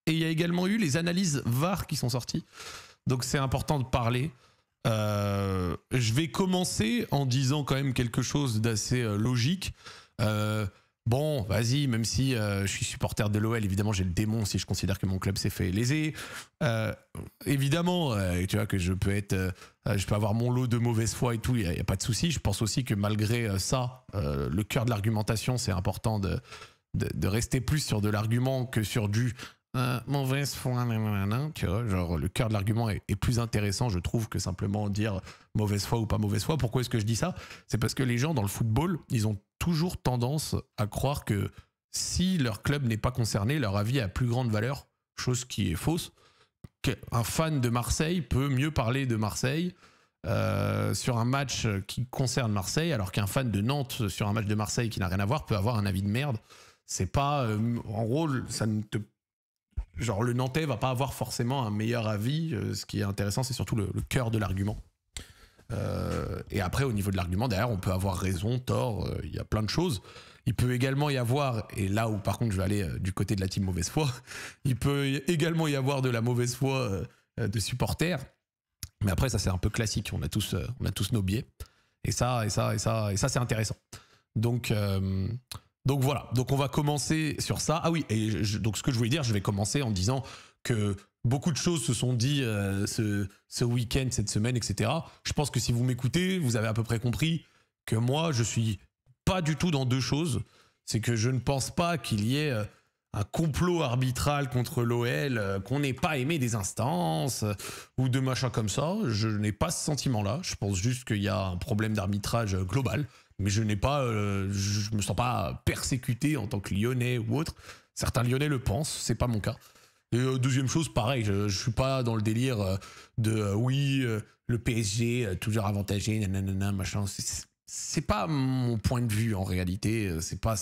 Et il y a également eu les analyses VAR qui sont sorties. Donc c'est important de parler. Je vais commencer en disant quand même quelque chose d'assez logique. Bon, vas-y, même si je suis supporter de l'OL, évidemment j'ai le démon si je considère que mon club s'est fait léser. Évidemment, tu vois que je peux avoir mon lot de mauvaise foi et tout, il n'y a pas de souci. Je pense aussi que malgré ça, le cœur de l'argumentation, c'est important de rester plus sur de l'argument que sur du mauvaise foi, tu vois, genre le cœur de l'argument est plus intéressant, je trouve, que simplement dire mauvaise foi ou pas mauvaise foi. Pourquoi est-ce que je dis ça? C'est parce que les gens dans le football, ils ont toujours tendance à croire que si leur club n'est pas concerné, leur avis a plus grande valeur, chose qui est fausse. Un fan de Marseille peut mieux parler de Marseille sur un match qui concerne Marseille, alors qu'un fan de Nantes sur un match de Marseille qui n'a rien à voir peut avoir un avis de merde. C'est pas, en gros, ça ne te... Genre le Nantais va pas avoir forcément un meilleur avis. Ce qui est intéressant, c'est surtout le cœur de l'argument. Et après, au niveau de l'argument, derrière, on peut avoir raison, tort, il y a plein de choses. Il peut également y avoir, et là où par contre je vais aller du côté de la team mauvaise foi, il peut également y avoir de la mauvaise foi de supporters. Mais après, ça c'est un peu classique, on a tous nos biais. Et ça c'est intéressant. Donc voilà, donc on va commencer sur ça. Ah oui, et donc ce que je voulais dire, je vais commencer en disant que beaucoup de choses se sont dit ce week-end, cette semaine, etc. Je pense que si vous m'écoutez, vous avez à peu près compris que moi, je suis pas du tout dans deux choses. C'est que je ne pense pas qu'il y ait un complot arbitral contre l'OL, qu'on n'ait pas aimé des instances ou de machin comme ça. Je n'ai pas ce sentiment-là. Je pense juste qu'il y a un problème d'arbitrage global. Mais je me sens pas persécuté en tant que Lyonnais ou autre. Certains Lyonnais le pensent, c'est pas mon cas. Et deuxième chose, pareil, je suis pas dans le délire de oui, le PSG toujours avantagé, nanana, machin. C'est pas mon point de vue en réalité. C'est pas.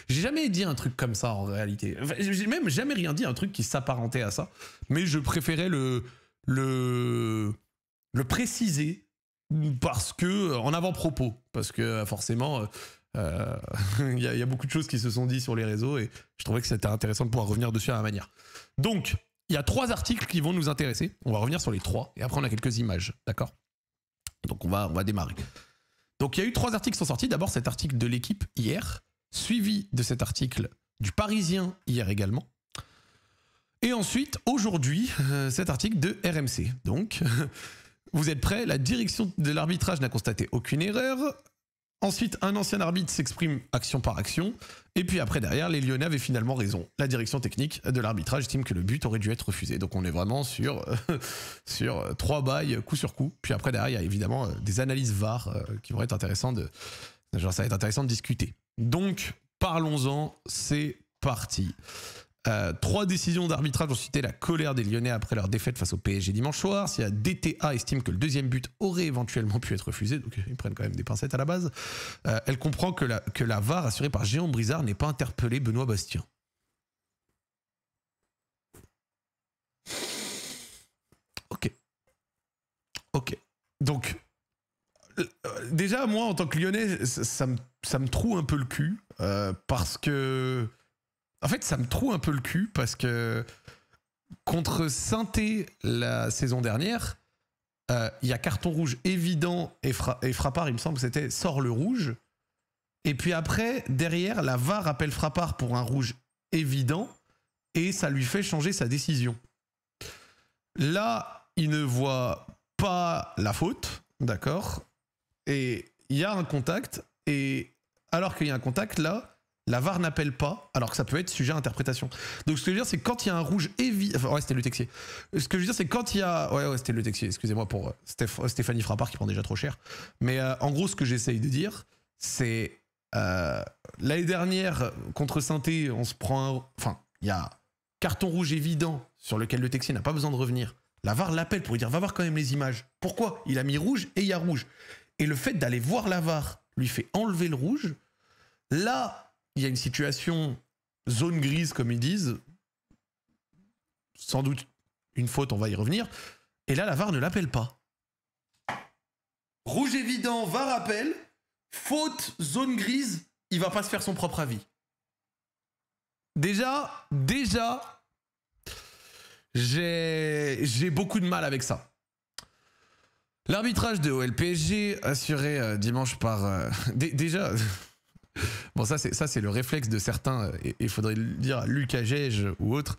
J'ai jamais dit un truc comme ça en réalité. Enfin, j'ai même jamais rien dit un truc qui s'apparentait à ça. Mais je préférais le préciser. Parce que, en avant-propos, parce que forcément, il y a beaucoup de choses qui se sont dites sur les réseaux et je trouvais que c'était intéressant de pouvoir revenir dessus à la manière. Donc, il y a 3 articles qui vont nous intéresser. On va revenir sur les 3 et après on a quelques images, d'accord? Donc on va démarrer. Donc il y a eu 3 articles qui sont sortis. D'abord cet article de l'équipe hier, suivi de cet article du Parisien hier également. Et ensuite, aujourd'hui, cet article de RMC. Donc... Vous êtes prêts? La direction de l'arbitrage n'a constaté aucune erreur. Ensuite, un ancien arbitre s'exprime action par action. Et puis après, derrière, les Lyonnais avaient finalement raison. La direction technique de l'arbitrage estime que le but aurait dû être refusé. Donc on est vraiment sur 3 bails coup sur coup. Puis après, derrière, il y a évidemment des analyses VAR qui vont être intéressantes ça va être intéressant de discuter. Donc, parlons-en. C'est parti. 3 décisions d'arbitrage ont suscité la colère des Lyonnais après leur défaite face au PSG dimanche soir. Si la DTA estime que le deuxième but aurait éventuellement pu être refusé, donc ils prennent quand même des pincettes à la base, elle comprend que la VAR assurée par Géant Brizard n'ait pas interpellé Benoît Bastien. Ok. Donc, déjà, moi, en tant que Lyonnais, ça me troue un peu le cul, parce que... En fait, ça me troue un peu le cul parce que contre Saint-Étienne la saison dernière, il y a carton rouge évident et Frappard, il me semble que c'était sort le rouge. Et puis après, derrière, la VAR appelle Frappard pour un rouge évident et ça lui fait changer sa décision. Là, il ne voit pas la faute, d'accord? Et il y a un contact et alors qu'il y a un contact, là... La VAR n'appelle pas, alors que ça peut être sujet à interprétation. Donc ce que je veux dire, c'est quand il y a un rouge évident... Enfin, ouais, c'était Le Texier. Ce que je veux dire, c'est quand il y a... Ouais, c'était Le Texier, excusez-moi pour Stéphanie Frappard qui prend déjà trop cher. Mais en gros, ce que j'essaye de dire, c'est... l'année dernière, contre Saint-Étienne, on se prend un... Enfin, il y a carton rouge évident sur lequel Le Texier n'a pas besoin de revenir. La VAR l'appelle pour lui dire, va voir quand même les images. Pourquoi? Il a mis rouge et il y a rouge. Et le fait d'aller voir la VAR lui fait enlever le rouge. Là... Il y a une situation zone grise, comme ils disent. Sans doute une faute, on va y revenir. Et là, la VAR ne l'appelle pas. Rouge évident, VAR appelle. Faute, zone grise, il va pas se faire son propre avis. Déjà, j'ai beaucoup de mal avec ça. L'arbitrage de OL-PSG assuré dimanche par... déjà... Bon, ça c'est le réflexe de certains, et il faudrait le dire à Lucas Gege ou autre,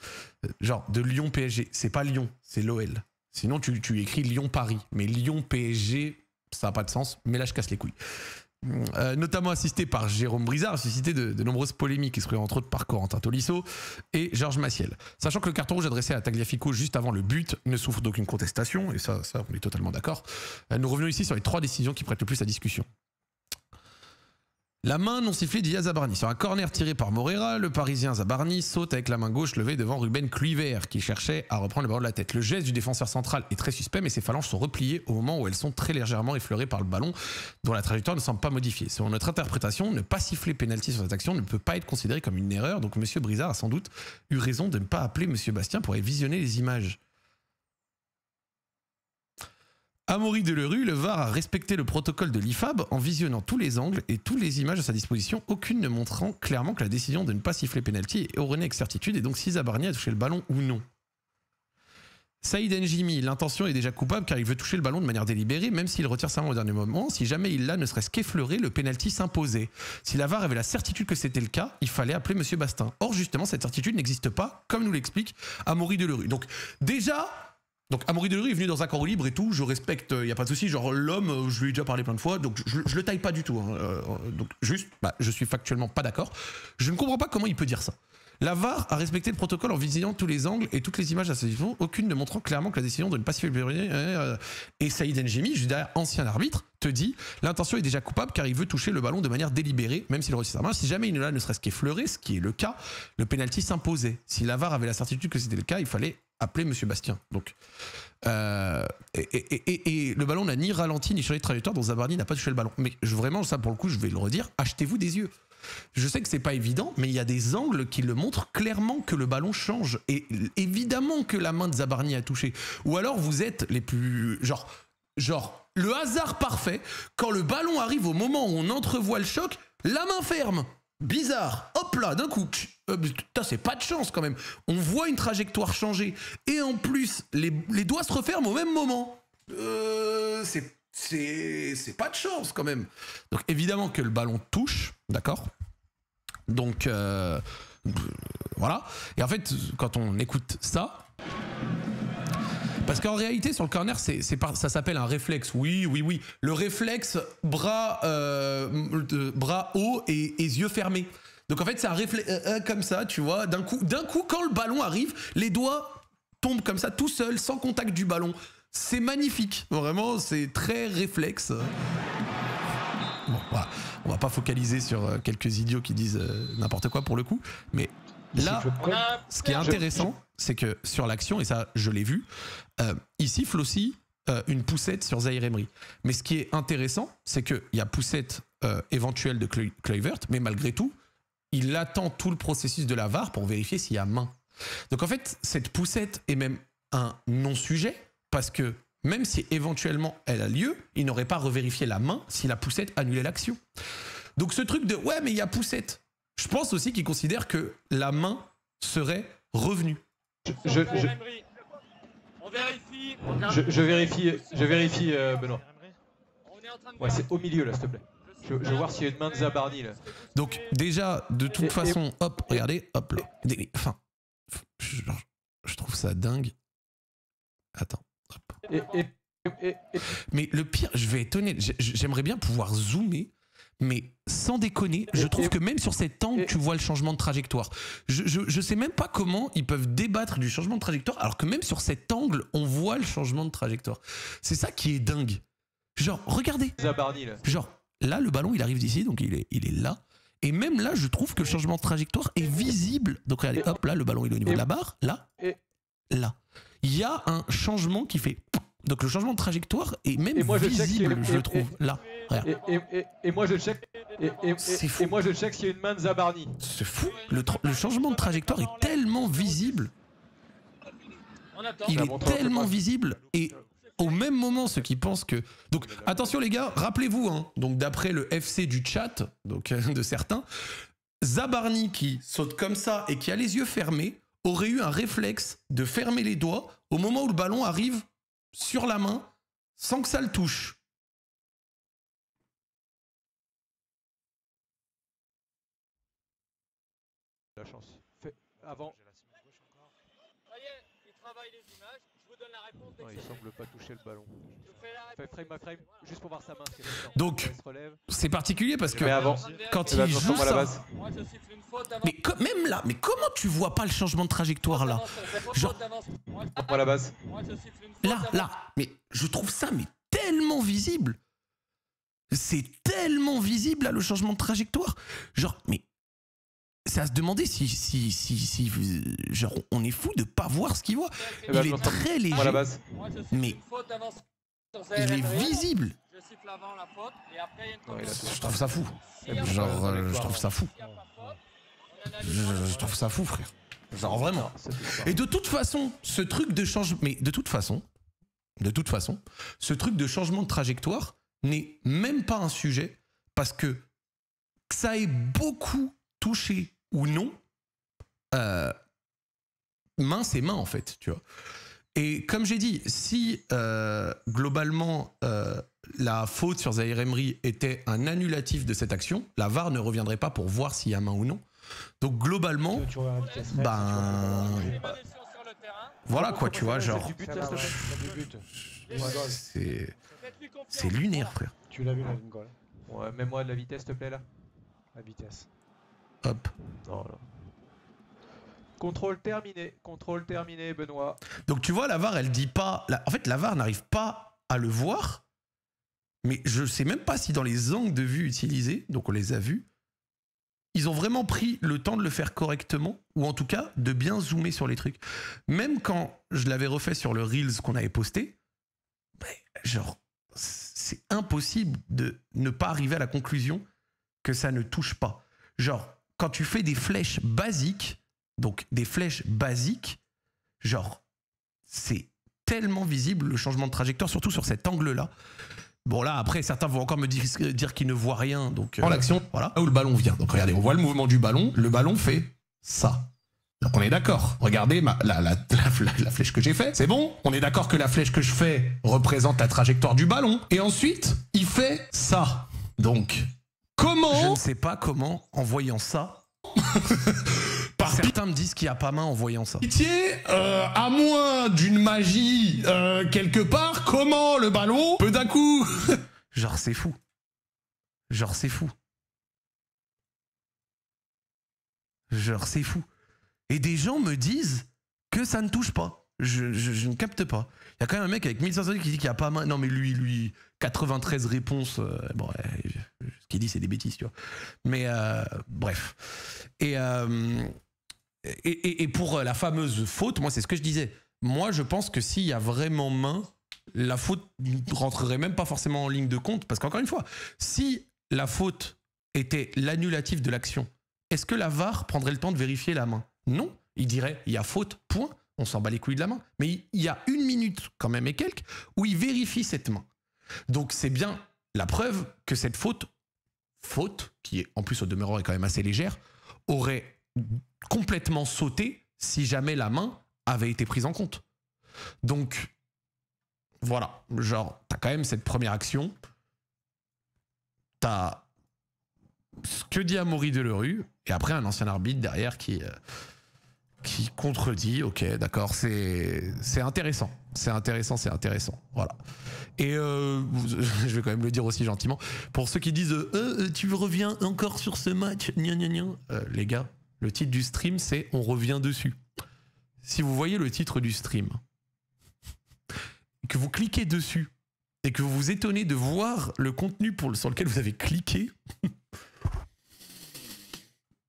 genre de Lyon-PSG. C'est pas Lyon, c'est l'OL. Sinon, tu écris Lyon-Paris. Mais Lyon-PSG, ça n'a pas de sens, mais là, je casse les couilles. Notamment assisté par Jérôme Brizard, suscité de nombreuses polémiques, exprimées entre autres par Corentin Tolisso et Georges Massiel. Sachant que le carton rouge adressé à Tagliafico juste avant le but ne souffre d'aucune contestation, et ça on est totalement d'accord. Nous revenons ici sur les 3 décisions qui prêtent le plus à discussion. La main non sifflée d'Ia Zabarni. Sur un corner tiré par Morera, le Parisien Zabarni saute avec la main gauche levée devant Ruben Kluivert qui cherchait à reprendre le ballon de la tête. Le geste du défenseur central est très suspect, mais ses phalanges sont repliées au moment où elles sont très légèrement effleurées par le ballon, dont la trajectoire ne semble pas modifiée. Selon notre interprétation, ne pas siffler pénalty sur cette action ne peut pas être considéré comme une erreur, donc M. Brizard a sans doute eu raison de ne pas appeler M. Bastien pour aller visionner les images. Amaury Delerue, le VAR a respecté le protocole de l'IFAB en visionnant tous les angles et toutes les images à sa disposition, aucune ne montrant clairement que la décision de ne pas siffler pénalty est erronée avec certitude et donc si Zabarni a touché le ballon ou non. Saïd Njimi, l'intention est déjà coupable car il veut toucher le ballon de manière délibérée, même s'il retire sa main au dernier moment. Si jamais il l'a ne serait-ce qu'effleuré, le pénalty s'imposait. Si la VAR avait la certitude que c'était le cas, il fallait appeler M. Bastin. Or justement, cette certitude n'existe pas, comme nous l'explique Amaury Delerue. Donc déjà... Donc Amaury Delerue est venu dans un camp libre et tout, je respecte, il n'y a pas de souci, genre l'homme, je lui ai déjà parlé plein de fois, donc je le taille pas du tout. Hein. Donc juste, je suis factuellement pas d'accord. Je ne comprends pas comment il peut dire ça. La VAR a respecté le protocole en visionnant tous les angles et toutes les images à sa disposition, aucune ne montrant clairement que la décision de ne pas siffler et Saïd Njimi, je dirais ancien arbitre, te dit l'intention est déjà coupable car il veut toucher le ballon de manière délibérée, même s'il retire sa main. Si jamais il ne serait-ce qu'effleuré, ce qui est le cas, le pénalty s'imposait. Si la VAR avait la certitude que c'était le cas, il fallait appeler M. Bastien. Donc, et le ballon n'a ni ralenti ni changé de trajectoire, donc Zabarni n'a pas touché le ballon. Mais vraiment, ça pour le coup, je vais le redire, achetez-vous des yeux. Je sais que c'est pas évident, mais il y a des angles qui le montrent clairement que le ballon change. Et évidemment que la main de Zabarni a touché. Ou alors vous êtes les plus... Genre, le hasard parfait, quand le ballon arrive au moment où on entrevoit le choc, la main ferme. Bizarre. Hop là, d'un coup. Putain, c'est pas de chance quand même. On voit une trajectoire changer. Et en plus, les doigts se referment au même moment. C'est pas de chance quand même. Donc évidemment que le ballon touche, d'accord. Donc voilà. Et en fait, quand on écoute ça, parce qu'en réalité sur le corner, ça s'appelle un réflexe. Oui. Le réflexe bras haut et yeux fermés. Donc en fait, c'est un réflexe comme ça, tu vois. D'un coup, quand le ballon arrive, les doigts tombent comme ça tout seuls, sans contact du ballon. C'est magnifique, vraiment, c'est très réflexe. Bon, voilà. On va pas focaliser sur quelques idiots qui disent n'importe quoi pour le coup, mais là, ce qui est intéressant, c'est que sur l'action, et ça je l'ai vu, il siffle aussi une poussette sur Zahir Emery. Mais ce qui est intéressant, c'est qu'il y a poussette éventuelle de Kluivert, mais malgré tout, il attend tout le processus de la VAR pour vérifier s'il y a main. Donc en fait, cette poussette est même un non-sujet, parce que même si éventuellement elle a lieu, il n'aurait pas revérifié la main si la poussette annulait l'action. Donc ce truc de ouais mais il y a poussette, je pense aussi qu'il considère que la main serait revenue. Je vérifie Benoît. Ouais, c'est au milieu là s'il te plaît. Je veux voir s'il y a une main de Zabarni là. Donc déjà de toute façon, hop, regardez, hop là. Enfin, je trouve ça dingue. Attends. Mais le pire, je vais être honnête, j'aimerais bien pouvoir zoomer, mais sans déconner, je trouve que même sur cet angle, tu vois le changement de trajectoire. Je sais même pas comment ils peuvent débattre du changement de trajectoire, alors que même sur cet angle, on voit le changement de trajectoire. C'est ça qui est dingue. Genre, regardez. Genre, là, le ballon, il arrive d'ici, donc il est là. Et même là, je trouve que le changement de trajectoire est visible. Donc regardez, hop, là, le ballon, il est au niveau de la barre, là, là. Il y a un changement qui fait... Donc le changement de trajectoire est même visible, je trouve. Là, regarde. Et moi je check. Et moi je check s'il y a une main de Zabarni. C'est fou. Le changement de trajectoire est tellement visible. Il est tellement visible. Et au même moment, ceux qui pensent que... Donc attention les gars, rappelez-vous, hein, donc d'après le FC du chat, donc de certains, Zabarni qui saute comme ça et qui a les yeux fermés, aurait eu un réflexe de fermer les doigts au moment où le ballon arrive sur la main sans que ça le touche. La chance. Fait avant. Il travaille les images. Je vous donne la réponse. Non, il semble pas toucher le ballon. Fait frame by frame, juste pour voir sa main. Donc, c'est particulier parce que quand il joue à la ça, base. mais même là, mais comment tu vois pas le changement de trajectoire là? Genre, à la base. là, mais je trouve ça mais tellement visible. C'est tellement visible là le changement de trajectoire. Genre, mais c'est à se demander si genre on est fou de pas voir ce qu'il voit. Il est très léger. À la base. Mais il est visible. Je trouve ça fou. Genre, je trouve ça fou. Je trouve ça fou, frère. Genre vraiment. Et de toute façon, ce truc de changement, mais de toute façon, ce truc de changement de trajectoire n'est même pas un sujet parce que ça ait beaucoup touché ou non, main c'est main en fait, tu vois. Et comme j'ai dit, si globalement la faute sur Zaïre Emery était un annulatif de cette action, la VAR ne reviendrait pas pour voir s'il y a main ou non. Donc globalement, voilà quoi, tu vois, genre c'est lunaire, frère. Tu l'as vu la ligne goal. Ouais, mets-moi de la vitesse, s'il te plaît là. La vitesse. Hop. Non, là. Contrôle terminé, Benoît. Donc tu vois, la VAR, elle dit pas. En fait, la VAR n'arrive pas à le voir, mais je sais même pas si dans les angles de vue utilisés, donc on les a vus, ils ont vraiment pris le temps de le faire correctement, ou en tout cas de bien zoomer sur les trucs. Même quand je l'avais refait sur le Reels qu'on avait posté, genre, c'est impossible de ne pas arriver à la conclusion que ça ne touche pas. Genre, quand tu fais des flèches basiques, genre, c'est tellement visible le changement de trajectoire, surtout sur cet angle-là. Bon là, après, certains vont encore me dire qu'ils ne voient rien. Donc, en l'action, voilà, où le ballon vient. Donc regardez, on voit le mouvement du ballon. Le ballon fait ça. Donc on est d'accord. Regardez la flèche que j'ai faite. C'est bon? On est d'accord que la flèche que je fais représente la trajectoire du ballon. Et ensuite, il fait ça. Donc, comment? Je ne sais pas comment, en voyant ça... Certains me disent qu'il n'y a pas main en voyant ça. Pitié, à moins d'une magie quelque part, comment le ballon peut d'un coup... Genre c'est fou. Genre c'est fou. Genre c'est fou. Et des gens me disent que ça ne touche pas. Je ne capte pas. Il y a quand même un mec avec 1500 qui dit qu'il n'y a pas main. Non mais lui 93 réponses. Bon, ce qu'il dit c'est des bêtises, tu vois. Mais bref. Et pour la fameuse faute, moi c'est ce que je disais. Moi je pense que s'il y a vraiment main, la faute ne rentrerait même pas forcément en ligne de compte. Parce qu'encore une fois, si la faute était l'annulatif de l'action, est-ce que la VAR prendrait le temps de vérifier la main? Non, il dirait il y a faute, point, on s'en bat les couilles de la main. Mais il y a 1 minute quand même et quelques où il vérifie cette main. Donc c'est bien la preuve que cette faute, qui est en plus au demeurant est quand même assez légère, aurait complètement sauté si jamais la main avait été prise en compte. Donc voilà, genre t'as quand même cette première action, t'as ce que dit Amaury Delerue et après un ancien arbitre derrière qui contredit. Ok, d'accord, c'est intéressant, voilà. Et je vais quand même le dire aussi gentiment pour ceux qui disent tu reviens encore sur ce match, les gars, le titre du stream c'est on revient dessus. Si vous voyez le titre du stream, que vous cliquez dessus et que vous vous étonnez de voir le contenu sur lequel vous avez cliqué,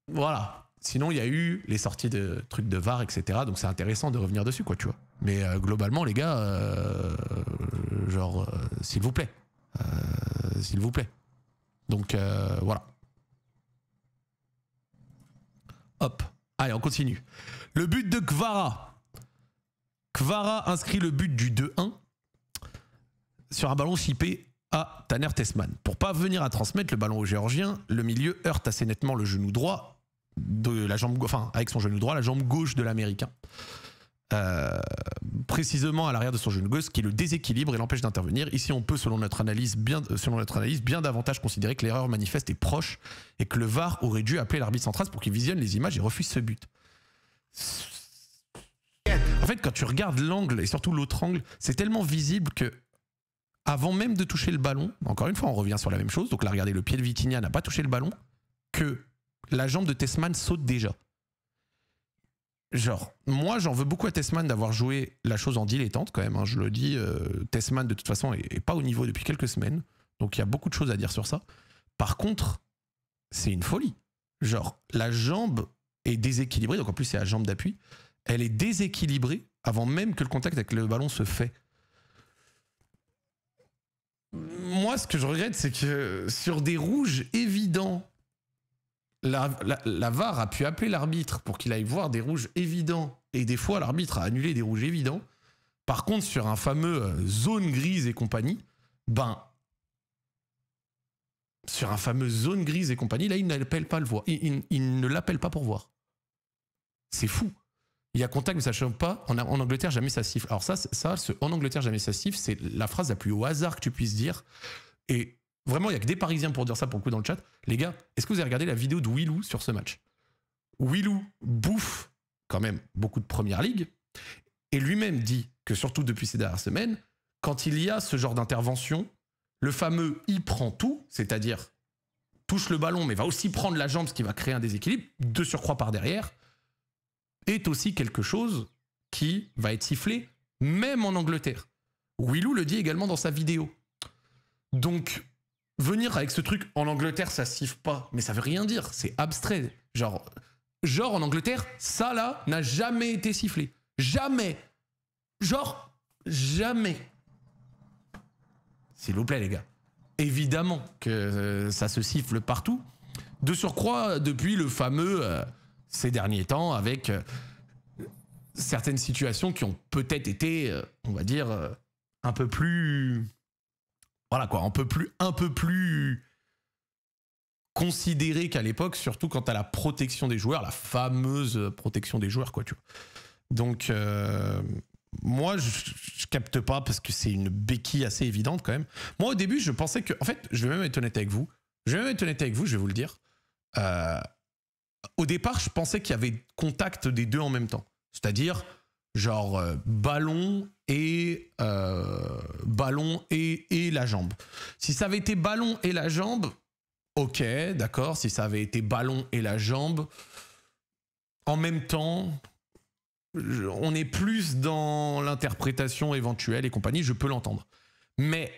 voilà. Sinon, il y a eu les sorties de trucs de VAR, etc. Donc c'est intéressant de revenir dessus, quoi, tu vois. Mais globalement, les gars, s'il vous plaît. S'il vous plaît. Donc voilà. Hop. Allez, on continue. Le but de Kvara. Kvara inscrit le but du 2-1 sur un ballon chippé à Taner Tessman. Pour pas venir à transmettre le ballon au Géorgien, le milieu heurte assez nettement le genou droit de la jambe, enfin avec son genou droit, la jambe gauche de l'Américain. Précisément à l'arrière de son genou gauche, qui le déséquilibre et l'empêche d'intervenir. Ici, on peut, selon notre analyse, bien davantage considérer que l'erreur manifeste est proche et que le VAR aurait dû appeler l'arbitre central pour qu'il visionne les images et refuse ce but. En fait, quand tu regardes l'angle et surtout l'autre angle, c'est tellement visible que avant même de toucher le ballon, encore une fois, on revient sur la même chose. Donc là, regardez, le pied de Vitinha n'a pas touché le ballon, que la jambe de Tessmann saute déjà. Genre, moi j'en veux beaucoup à Tessmann d'avoir joué la chose en dilettante quand même, hein, je le dis, Tessmann de toute façon est pas au niveau depuis quelques semaines, donc il y a beaucoup de choses à dire sur ça. Par contre, c'est une folie. Genre, la jambe est déséquilibrée, donc en plus c'est la jambe d'appui, elle est déséquilibrée avant même que le contact avec le ballon se fait. Moi ce que je regrette, c'est que sur des rouges évidents, la VAR a pu appeler l'arbitre pour qu'il aille voir des rouges évidents et des fois l'arbitre a annulé des rouges évidents. Par contre, sur un fameux zone grise et compagnie, sur un fameux zone grise et compagnie, là il n'appelle pas le voir. Il ne l'appelle pas pour voir. C'est fou. Il y a contact mais ça ne choque pas. En Angleterre, jamais ça siffle. Alors en Angleterre, jamais ça siffle, c'est la phrase la plus au hasard que tu puisses dire. Et vraiment, il n'y a que des Parisiens pour dire ça pour le coup dans le chat. Les gars, est-ce que vous avez regardé la vidéo de Willou sur ce match? Willou bouffe quand même beaucoup de Première Ligue et lui-même dit que surtout depuis ces dernières semaines, quand il y a ce genre d'intervention, le fameux « il prend tout », c'est-à-dire touche le ballon mais va aussi prendre la jambe, ce qui va créer un déséquilibre, de surcroît par derrière, est aussi quelque chose qui va être sifflé même en Angleterre. Willou le dit également dans sa vidéo. Donc, venir avec ce truc en Angleterre, ça siffle pas, mais ça veut rien dire, c'est abstrait. Genre en Angleterre, ça là n'a jamais été sifflé. Jamais. Genre, jamais. S'il vous plaît, les gars. Évidemment que ça se siffle partout. De surcroît, depuis le fameux, ces derniers temps, avec certaines situations qui ont peut-être été, on va dire, un peu plus... Voilà quoi, un peu plus considéré qu'à l'époque, surtout quant à la protection des joueurs, la fameuse protection des joueurs, quoi, tu vois. Donc, moi, je capte pas parce que c'est une béquille assez évidente quand même. Moi, au début, je pensais que, en fait, je vais même être honnête avec vous. Je vais vous le dire. Au départ, je pensais qu'il y avait contact des deux en même temps. C'est-à-dire, genre, ballon et la jambe. Si ça avait été ballon et la jambe, ok, d'accord. Si ça avait été ballon et la jambe, en même temps, on est plus dans l'interprétation éventuelle et compagnie, je peux l'entendre. Mais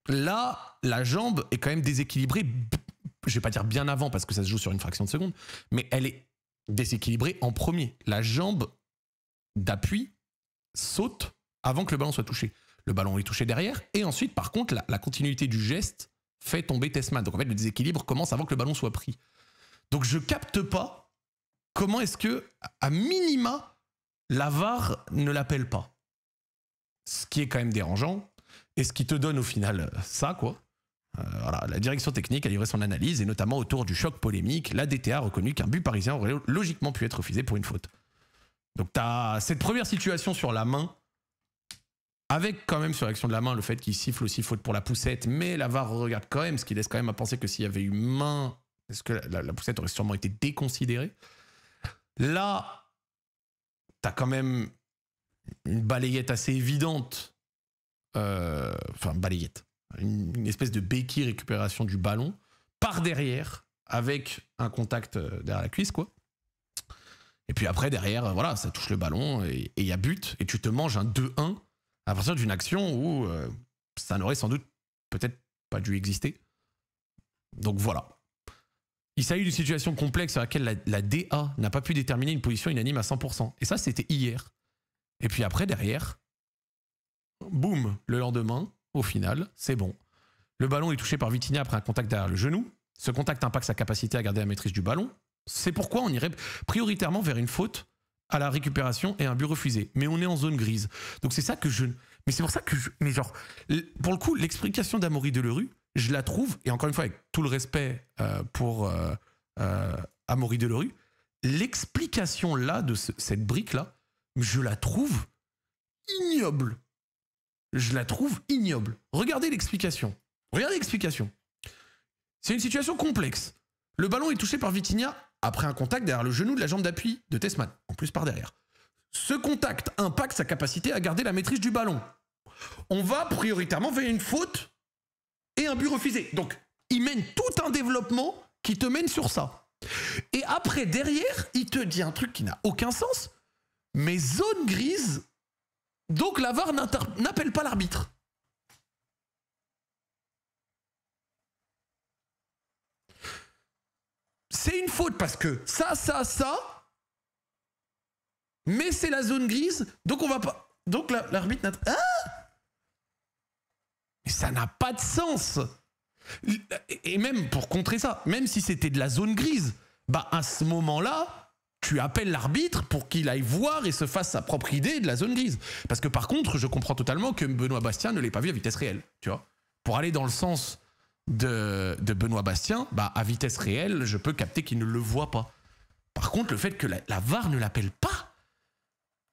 là, la jambe est quand même déséquilibrée, je vais pas dire bien avant parce que ça se joue sur une fraction de seconde, mais elle est déséquilibrée en premier. La jambe d'appui saute avant que le ballon soit touché. Le ballon est touché derrière et ensuite, par contre, la continuité du geste fait tomber Tessmann. Donc en fait, le déséquilibre commence avant que le ballon soit pris. Donc je capte pas comment est-ce que, à minima, la VAR ne l'appelle pas. Ce qui est quand même dérangeant et ce qui te donne au final ça, quoi. Voilà, la direction technique a livré son analyse et notamment autour du choc polémique, la DTA a reconnu qu'un but parisien aurait logiquement pu être refusé pour une faute. Donc tu as cette première situation sur la main, avec quand même sur l'action de la main le fait qu'il siffle aussi faute pour la poussette, mais la VAR regarde quand même, ce qui laisse quand même à penser que s'il y avait eu main, est-ce que la poussette aurait sûrement été déconsidérée. Là, tu as quand même une balayette assez évidente, enfin balayette, une espèce de béquille récupération du ballon par derrière avec un contact derrière la cuisse, quoi. Et puis après, derrière, voilà, ça touche le ballon et il y a but et tu te manges un 2-1 à partir d'une action où ça n'aurait sans doute peut-être pas dû exister. Donc voilà. Il s'agit d'une situation complexe sur laquelle la DA n'a pas pu déterminer une position unanime à 100%. Et ça, c'était hier. Et puis après, derrière, boum, le lendemain, au final, c'est bon. Le ballon est touché par Vitinha après un contact derrière le genou. Ce contact impacte sa capacité à garder la maîtrise du ballon. C'est pourquoi on irait prioritairement vers une faute à la récupération et un but refusé. Mais on est en zone grise. Donc c'est ça que je... Mais c'est pour ça que je... Mais genre, pour le coup, l'explication d'Amaury Delerue, je la trouve, et encore une fois, avec tout le respect pour Amaury Delerue, l'explication là de cette brique-là, je la trouve ignoble. Je la trouve ignoble. Regardez l'explication. Regardez l'explication. C'est une situation complexe. Le ballon est touché par Vitinha après un contact derrière le genou de la jambe d'appui de Tessman, en plus par derrière. Ce contact impacte sa capacité à garder la maîtrise du ballon. On va prioritairement vers une faute et un but refusé. Donc, il mène tout un développement qui te mène sur ça. Et après, derrière, il te dit un truc qui n'a aucun sens, mais zone grise, donc la VAR n'appelle pas l'arbitre. C'est une faute parce que ça, mais c'est la zone grise, donc on va pas. Donc l'arbitre n'a. Ah! Mais ça n'a pas de sens. Et même pour contrer ça, même si c'était de la zone grise, bah à ce moment-là, tu appelles l'arbitre pour qu'il aille voir et se fasse sa propre idée de la zone grise. Parce que par contre, je comprends totalement que Benoît Bastien ne l'ait pas vu à vitesse réelle, tu vois. Pour aller dans le sens de Benoît Bastien, bah à vitesse réelle, je peux capter qu'il ne le voit pas. Par contre, le fait que la VAR ne l'appelle pas,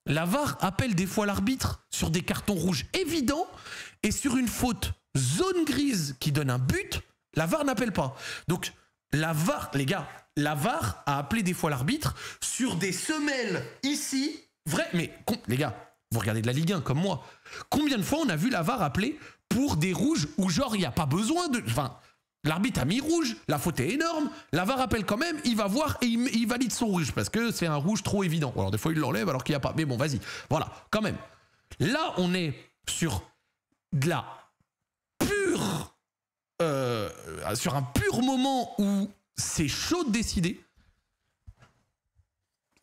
la VAR appelle des fois l'arbitre sur des cartons rouges évidents et sur une faute zone grise qui donne un but, la VAR n'appelle pas. Donc la VAR, les gars, la VAR a appelé des fois l'arbitre sur des semelles ici, vrai, mais les gars, vous regardez de la Ligue 1 comme moi, combien de fois on a vu la VAR appeler pour des rouges où genre il n'y a pas besoin de... Enfin, l'arbitre a mis rouge, la faute est énorme, la VAR appelle quand même, il va voir et il valide son rouge parce que c'est un rouge trop évident. Alors des fois il l'enlève alors qu'il n'y a pas, mais bon vas-y, voilà, quand même. Là on est sur de la pure... sur un pur moment où c'est chaud de décider.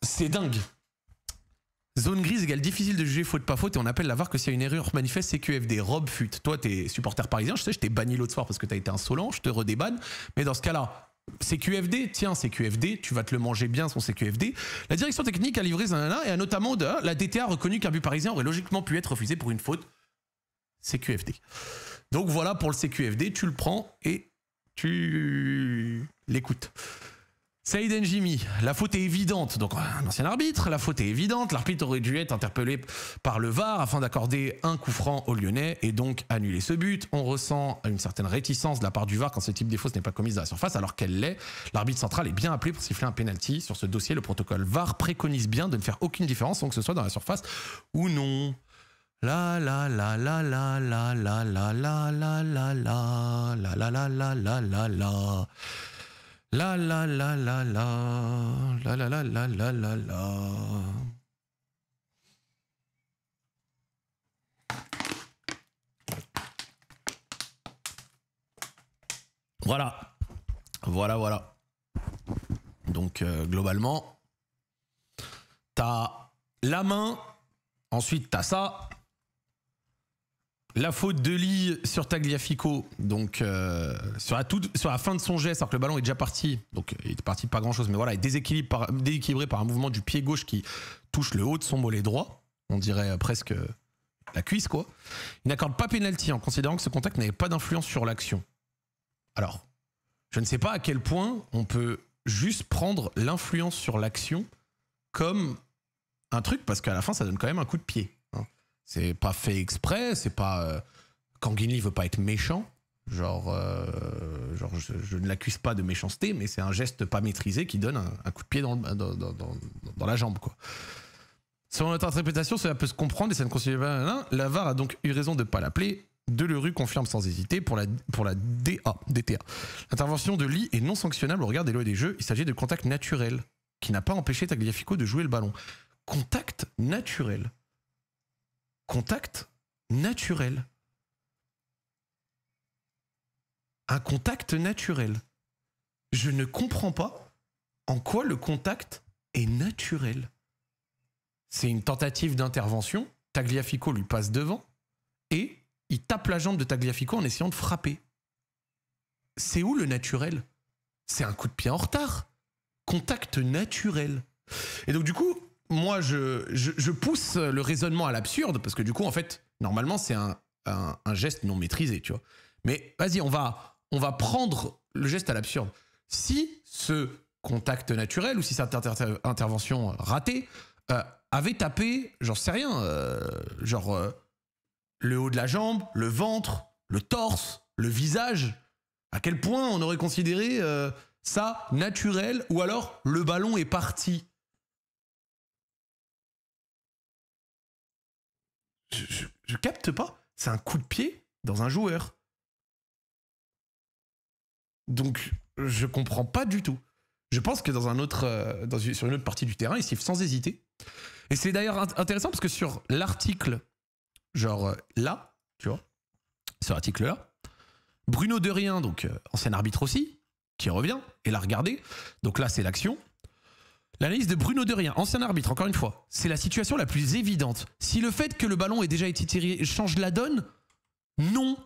C'est dingue. Zone grise égale difficile de juger faute pas faute et on appelle la VAR que s'il y a une erreur manifeste CQFD. Rob fut. Toi t'es supporter parisien, je sais, je t'ai banni l'autre soir parce que t'as été insolent, je te redébanne. Mais dans ce cas-là, CQFD, tiens CQFD, tu vas te le manger bien son CQFD. La direction technique a livré Zanana et a notamment la DTA reconnu qu'un but parisien aurait logiquement pu être refusé pour une faute. CQFD. Donc voilà pour le CQFD, tu le prends et tu l'écoutes. Saïd Njimi, la faute est évidente. Donc un ancien arbitre, la faute est évidente. L'arbitre aurait dû être interpellé par le VAR afin d'accorder un coup franc aux Lyonnais et donc annuler ce but. On ressent une certaine réticence de la part du VAR quand ce type de faute n'est pas commise dans la surface alors qu'elle l'est. L'arbitre central est bien appelé pour siffler un penalty. Sur ce dossier, le protocole VAR préconise bien de ne faire aucune différence, donc que ce soit dans la surface ou non. La la la la la la la la la la la la la la la la la la la. La la la la la la la la la la la la. Voilà. Voilà. Donc globalement, t'as la main, ensuite t'as ça. La faute de Lee sur Tagliafico, donc sur la fin de son geste, alors que le ballon est déjà parti, donc il est parti pas grand chose, mais voilà, il est déséquilibré par un mouvement du pied gauche qui touche le haut de son mollet droit, on dirait presque la cuisse quoi. Il n'accorde pas pénalty en considérant que ce contact n'avait pas d'influence sur l'action. Alors, je ne sais pas à quel point on peut juste prendre l'influence sur l'action comme un truc, parce qu'à la fin ça donne quand même un coup de pied. C'est pas fait exprès, c'est pas... Kanguinli veut pas être méchant, genre je ne l'accuse pas de méchanceté, mais c'est un geste pas maîtrisé qui donne un coup de pied dans la jambe, quoi. Selon notre interprétation, cela peut se comprendre et ça ne considère pas... La VAR a donc eu raison de ne pas l'appeler. Delerue confirme sans hésiter pour la DTA. L'intervention de Lee est non sanctionnable au regard des lois des jeux. Il s'agit de contact naturel qui n'a pas empêché Tagliafico de jouer le ballon. Contact naturel. Contact naturel. Un contact naturel. Je ne comprends pas en quoi le contact est naturel. C'est une tentative d'intervention. Tagliafico lui passe devant et il tape la jambe de Tagliafico en essayant de frapper. C'est où le naturel? C'est un coup de pied en retard. Contact naturel. Et donc du coup, moi, je pousse le raisonnement à l'absurde parce que du coup, en fait, normalement, c'est un geste non maîtrisé, tu vois. Mais vas-y, on va prendre le geste à l'absurde. Si ce contact naturel ou si cette intervention ratée avait tapé, j'en sais rien, le haut de la jambe, le ventre, le torse, le visage, à quel point on aurait considéré ça naturel ou alors le ballon est parti. Je capte pas. C'est un coup de pied dans un joueur. Donc, je comprends pas du tout. Je pense que sur une autre partie du terrain, il siffle sans hésiter. Et c'est d'ailleurs intéressant parce que sur l'article, là, tu vois, sur l'article-là, Bruno Derrien, donc ancien arbitre aussi, qui revient et l'a regardé. Donc là, c'est l'action. L'analyse de Bruno Derrien, ancien arbitre, encore une fois, c'est la situation la plus évidente. Si le fait que le ballon ait déjà été tiré change la donne, non.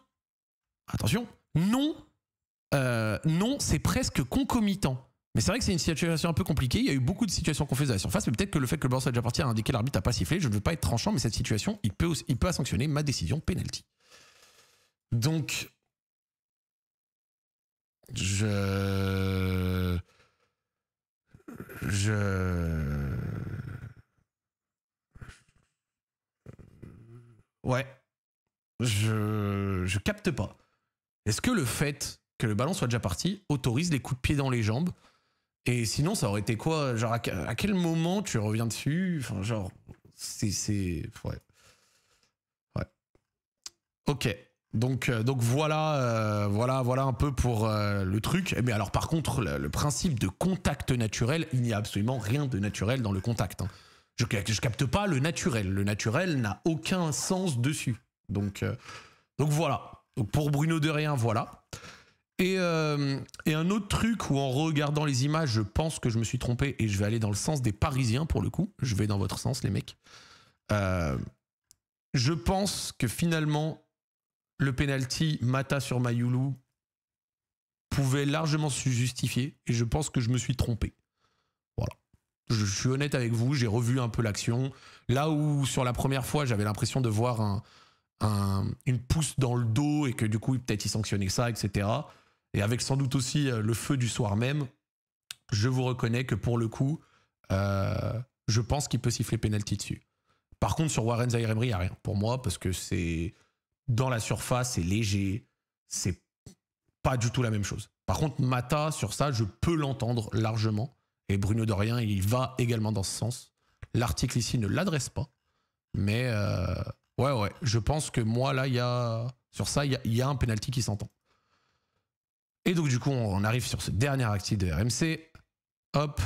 Attention, non. Non, c'est presque concomitant. Mais c'est vrai que c'est une situation un peu compliquée. Il y a eu beaucoup de situations qu'on faisait à la surface, mais peut-être que le fait que le ballon soit déjà parti a indiqué l'arbitre n'a pas sifflé. Je ne veux pas être tranchant, mais cette situation, il peut sanctionner ma décision penalty. Donc, ouais, je capte pas. Est-ce que le fait que le ballon soit déjà parti autorise les coups de pied dans les jambes? Et sinon, ça aurait été quoi? Genre, à quel moment tu reviens dessus? Enfin, genre, ouais. Ouais. Ok. Donc voilà un peu pour le truc. Mais alors, par contre, le principe de contact naturel, il n'y a absolument rien de naturel dans le contact. Hein. Je capte pas le naturel. Le naturel n'a aucun sens dessus. Donc voilà. Donc pour Bruno Derrien, voilà. Et un autre truc où en regardant les images, je pense que je me suis trompé et je vais aller dans le sens des Parisiens pour le coup. Je vais dans votre sens, les mecs. Je pense que finalement, le penalty Mata sur Mayoulou pouvait largement se justifier et je pense que je me suis trompé. Voilà. Je suis honnête avec vous, j'ai revu un peu l'action. Là où sur la première fois, j'avais l'impression de voir une pousse dans le dos et que du coup, peut-être il sanctionnait ça, etc. Et avec sans doute aussi le feu du soir même, je vous reconnais que pour le coup, je pense qu'il peut siffler penalty dessus. Par contre, sur Warren Zaïre-Emery, il n'y a rien pour moi parce que c'est dans la surface, c'est léger, c'est pas du tout la même chose. Par contre, Mata, sur ça, je peux l'entendre largement. Et Bruno Derrien, il va également dans ce sens. L'article ici ne l'adresse pas. Mais ouais, je pense que moi, là, sur ça, il y a un penalty qui s'entend. Et donc, du coup, on arrive sur ce dernier article de RMC. Hop.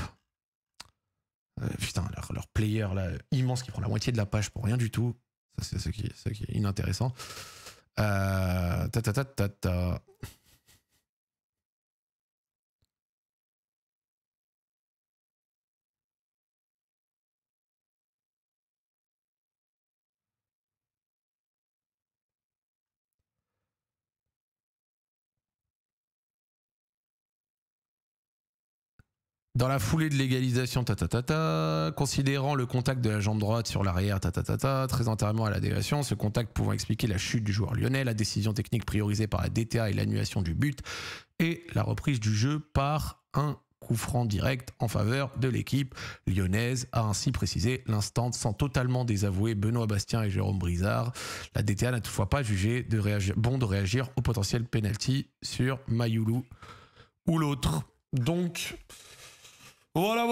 Putain, leur player là, immense qui prend la moitié de la page pour rien du tout. Ça, c'est ce qui est inintéressant. Dans la foulée de l'égalisation, considérant le contact de la jambe droite sur l'arrière, très antérieurement à la déviation, ce contact pouvant expliquer la chute du joueur lyonnais, la décision technique priorisée par la DTA et l'annulation du but, et la reprise du jeu par un coup franc direct en faveur de l'équipe lyonnaise, a ainsi précisé l'instant sans totalement désavouer Benoît Bastien et Jérôme Brizard. La DTA n'a toutefois pas jugé de réagir au potentiel penalty sur Mayoulou ou l'autre. Donc... Voilà.